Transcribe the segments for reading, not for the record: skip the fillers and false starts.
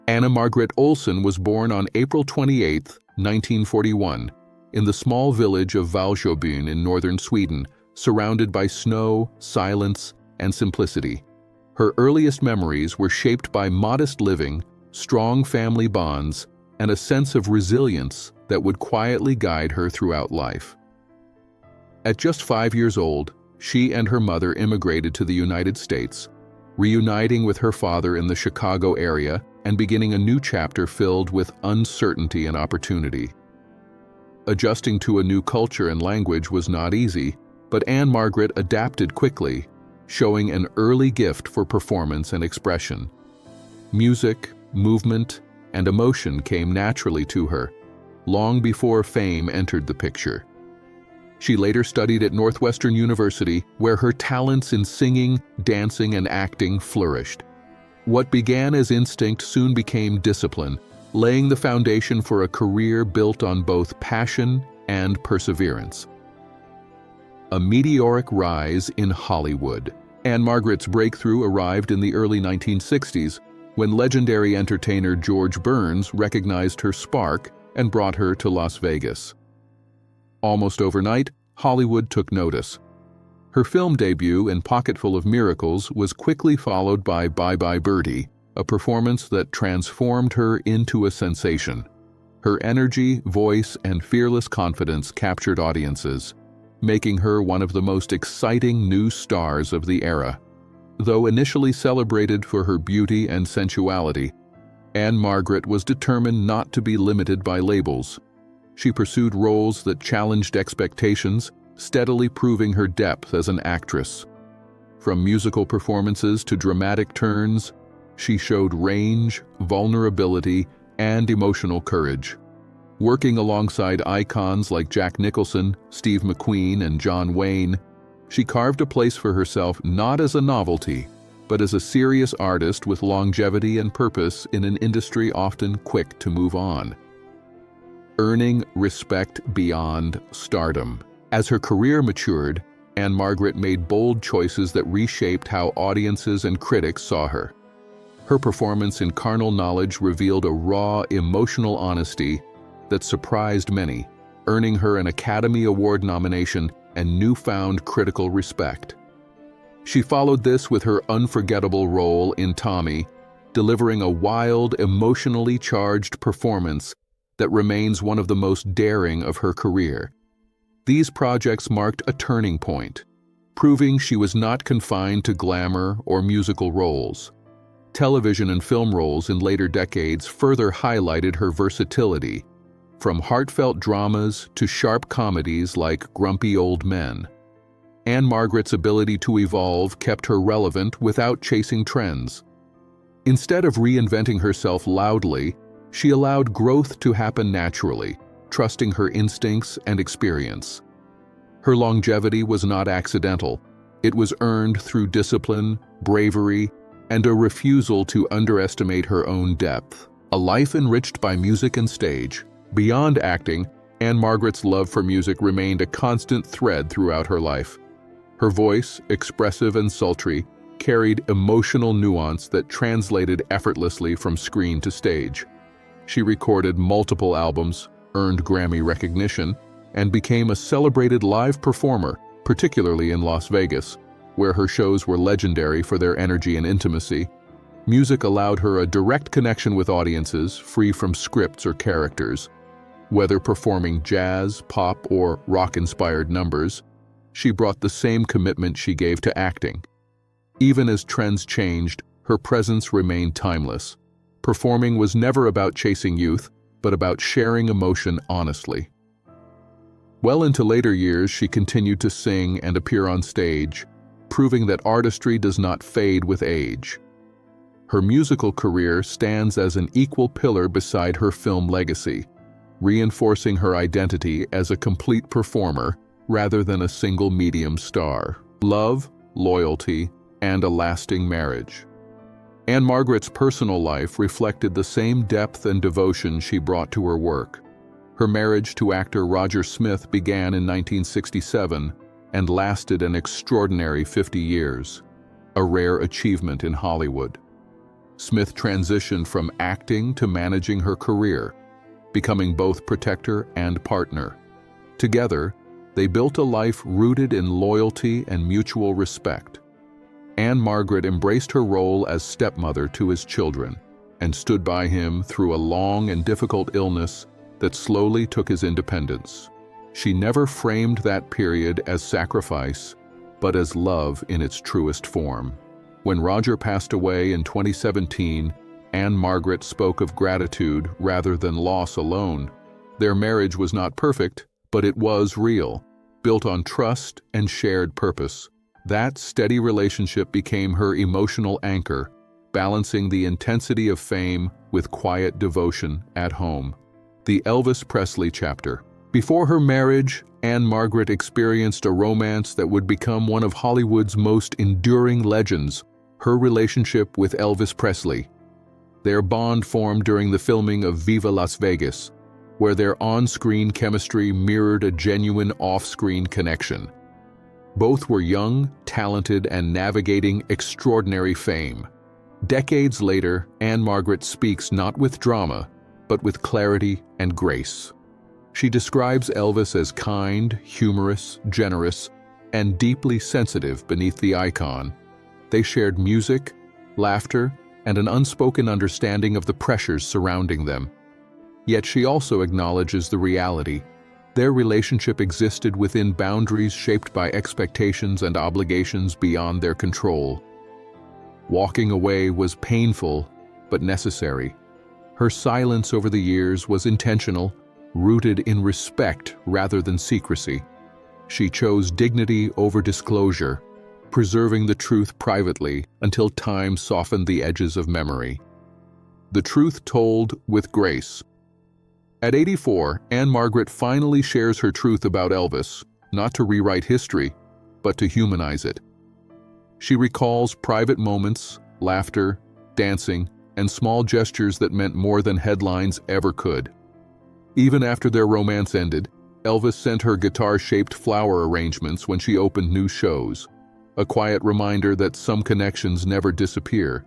Anna-Margret Olsen was born on April 28, 1941, in the small village of Valsjöbyn in northern Sweden, surrounded by snow, silence, and simplicity. Her earliest memories were shaped by modest living, strong family bonds, and a sense of resilience that would quietly guide her throughout life. At just 5 years old, she and her mother immigrated to the United States, reuniting with her father in the Chicago area and beginning a new chapter filled with uncertainty and opportunity. Adjusting to a new culture and language was not easy, but Ann-Margret adapted quickly, showing an early gift for performance and expression. Music, movement, and emotion came naturally to her, long before fame entered the picture. She later studied at Northwestern University, where her talents in singing, dancing, and acting flourished. What began as instinct soon became discipline, laying the foundation for a career built on both passion and perseverance. A meteoric rise in Hollywood. Ann-Margret's breakthrough arrived in the early 1960s, when legendary entertainer George Burns recognized her spark and brought her to Las Vegas. Almost overnight, Hollywood took notice. Her film debut in Pocketful of Miracles was quickly followed by Bye Bye Birdie, a performance that transformed her into a sensation. Her energy, voice, and fearless confidence captured audiences, making her one of the most exciting new stars of the era. Though initially celebrated for her beauty and sensuality, Ann-Margret was determined not to be limited by labels. She pursued roles that challenged expectations, steadily proving her depth as an actress. From musical performances to dramatic turns, she showed range, vulnerability, and emotional courage. Working alongside icons like Jack Nicholson, Steve McQueen, and John Wayne, she carved a place for herself not as a novelty, but as a serious artist with longevity and purpose in an industry often quick to move on. Earning respect beyond stardom. As her career matured, Ann-Margret made bold choices that reshaped how audiences and critics saw her. Her performance in Carnal Knowledge revealed a raw, emotional honesty that surprised many, earning her an Academy Award nomination and newfound critical respect. She followed this with her unforgettable role in Tommy, delivering a wild, emotionally charged performance that remains one of the most daring of her career. These projects marked a turning point, proving she was not confined to glamour or musical roles. Television and film roles in later decades further highlighted her versatility, from heartfelt dramas to sharp comedies like Grumpy Old Men. Ann-Margret's ability to evolve kept her relevant without chasing trends. Instead of reinventing herself loudly, she allowed growth to happen naturally, trusting her instincts and experience. Her longevity was not accidental. It was earned through discipline, bravery, and a refusal to underestimate her own depth. A life enriched by music and stage. Beyond acting, Ann-Margret's love for music remained a constant thread throughout her life. Her voice, expressive and sultry, carried emotional nuance that translated effortlessly from screen to stage. She recorded multiple albums, earned Grammy recognition, and became a celebrated live performer, particularly in Las Vegas, where her shows were legendary for their energy and intimacy. Music allowed her a direct connection with audiences, free from scripts or characters. Whether performing jazz, pop, or rock-inspired numbers, she brought the same commitment she gave to acting. Even as trends changed, her presence remained timeless. Performing was never about chasing youth, but about sharing emotion honestly. Well into later years, she continued to sing and appear on stage, proving that artistry does not fade with age. Her musical career stands as an equal pillar beside her film legacy, reinforcing her identity as a complete performer rather than a single medium star. Love, loyalty, and a lasting marriage. Ann-Margret's personal life reflected the same depth and devotion she brought to her work. Her marriage to actor Roger Smith began in 1967 and lasted an extraordinary 50 years, a rare achievement in Hollywood. Smith transitioned from acting to managing her career, becoming both protector and partner. Together, they built a life rooted in loyalty and mutual respect. Ann-Margret embraced her role as stepmother to his children and stood by him through a long and difficult illness that slowly took his independence. She never framed that period as sacrifice, but as love in its truest form. When Roger passed away in 2017, Ann-Margret spoke of gratitude rather than loss alone. Their marriage was not perfect, but it was real, built on trust and shared purpose. That steady relationship became her emotional anchor, balancing the intensity of fame with quiet devotion at home. The Elvis Presley chapter. Before her marriage, Ann-Margret experienced a romance that would become one of Hollywood's most enduring legends, her relationship with Elvis Presley. Their bond formed during the filming of Viva Las Vegas, where their on-screen chemistry mirrored a genuine off-screen connection. Both were young, talented, and navigating extraordinary fame. Decades later, Ann-Margret speaks not with drama, but with clarity and grace. She describes Elvis as kind, humorous, generous, and deeply sensitive beneath the icon. They shared music, laughter, and an unspoken understanding of the pressures surrounding them. Yet she also acknowledges the reality. Their relationship existed within boundaries shaped by expectations and obligations beyond their control. Walking away was painful, but necessary. Her silence over the years was intentional, rooted in respect rather than secrecy. She chose dignity over disclosure, preserving the truth privately until time softened the edges of memory. The truth told with grace. At 84, Ann-Margret finally shares her truth about Elvis, not to rewrite history, but to humanize it. She recalls private moments, laughter, dancing, and small gestures that meant more than headlines ever could. Even after their romance ended, Elvis sent her guitar-shaped flower arrangements when she opened new shows, a quiet reminder that some connections never disappear.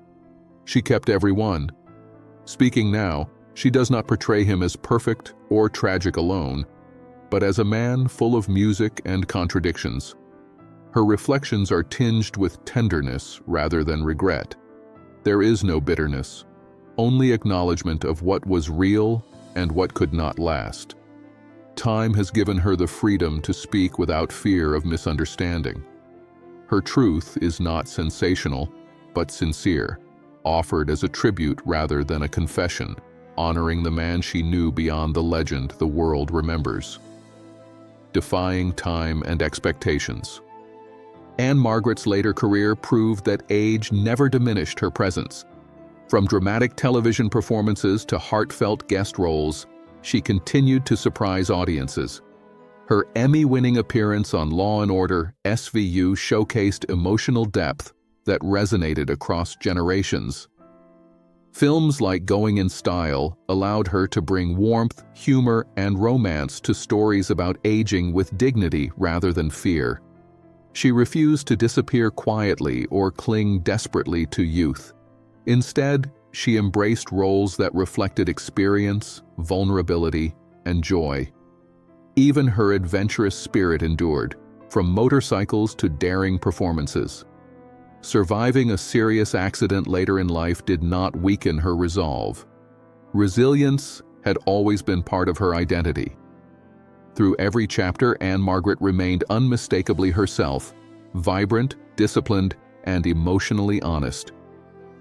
She kept every one. Speaking now, she does not portray him as perfect or tragic alone, but as a man full of music and contradictions. Her reflections are tinged with tenderness rather than regret. There is no bitterness, only acknowledgement of what was real and what could not last. Time has given her the freedom to speak without fear of misunderstanding. Her truth is not sensational, but sincere, offered as a tribute rather than a confession, honoring the man she knew beyond the legend the world remembers. Defying time and expectations. Ann-Margret's later career proved that age never diminished her presence. From dramatic television performances to heartfelt guest roles, she continued to surprise audiences. Her Emmy-winning appearance on Law & Order SVU showcased emotional depth that resonated across generations. Films like Going in Style allowed her to bring warmth, humor, and romance to stories about aging with dignity rather than fear. She refused to disappear quietly or cling desperately to youth. Instead, she embraced roles that reflected experience, vulnerability, and joy. Even her adventurous spirit endured, from motorcycles to daring performances. Surviving a serious accident later in life did not weaken her resolve. Resilience had always been part of her identity. Through every chapter, Ann-Margret remained unmistakably herself, vibrant, disciplined, and emotionally honest.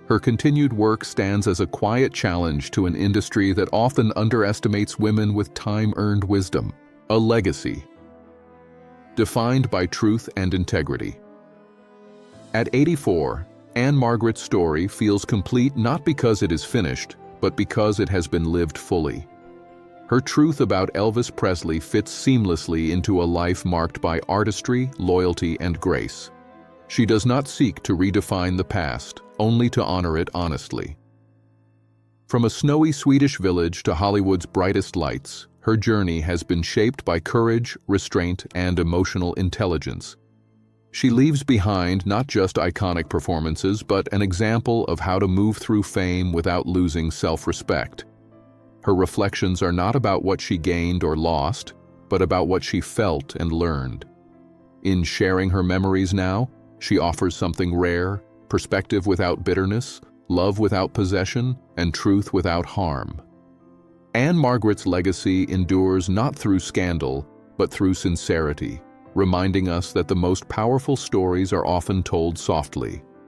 Her continued work stands as a quiet challenge to an industry that often underestimates women with time-earned wisdom. A legacy defined by truth and integrity. At 84, Ann-Margret's story feels complete not because it is finished, but because it has been lived fully. Her truth about Elvis Presley fits seamlessly into a life marked by artistry, loyalty, and grace. She does not seek to redefine the past, only to honor it honestly. From a snowy Swedish village to Hollywood's brightest lights, her journey has been shaped by courage, restraint, and emotional intelligence. She leaves behind not just iconic performances, but an example of how to move through fame without losing self-respect. Her reflections are not about what she gained or lost, but about what she felt and learned. In sharing her memories now, she offers something rare: perspective without bitterness, love without possession, and truth without harm. Ann-Margret's legacy endures not through scandal, but through sincerity, reminding us that the most powerful stories are often told softly.